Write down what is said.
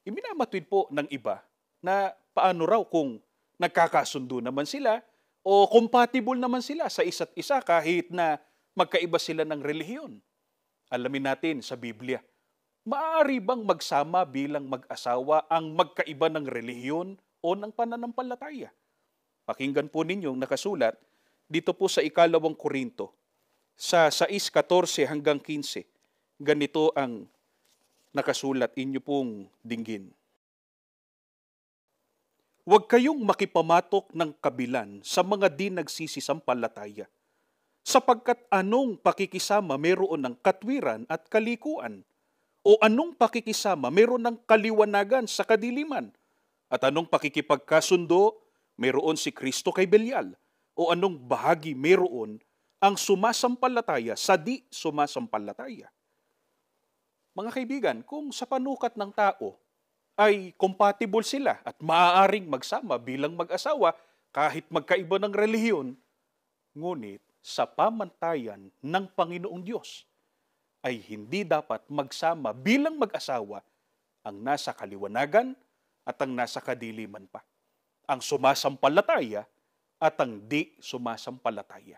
Iminamatwid po ng iba na paano raw kung nagkakasundo naman sila o compatible naman sila sa isa't isa kahit na magkaiba sila ng relihiyon. Alamin natin sa Biblia, maaari bang magsama bilang mag-asawa ang magkaiba ng relihiyon o ng pananampalataya? Pakinggan po ninyong nakasulat dito po sa ikalawang Korinto, sa 6:14 hanggang 15. Ganito ang nakasulat, inyo pong dinggin. Huwag kayong makipamatok ng kabilan sa mga di nagsisisampalataya, sapagkat anong pakikisama meron ng katwiran at kalikuan, o anong pakikisama meron ng kaliwanagan sa kadiliman, at anong pakikipagkasundo meron si Kristo kay Belial, o anong bahagi meron ang sumasampalataya sa di sumasampalataya. Mga kaibigan, kung sa panukat ng tao ay compatible sila at maaaring magsama bilang mag-asawa kahit magkaiba ng relihiyon, ngunit sa pamantayan ng Panginoong Diyos ay hindi dapat magsama bilang mag-asawa ang nasa kaliwanagan at ang nasa kadiliman pa, ang sumasampalataya at ang di sumasampalataya.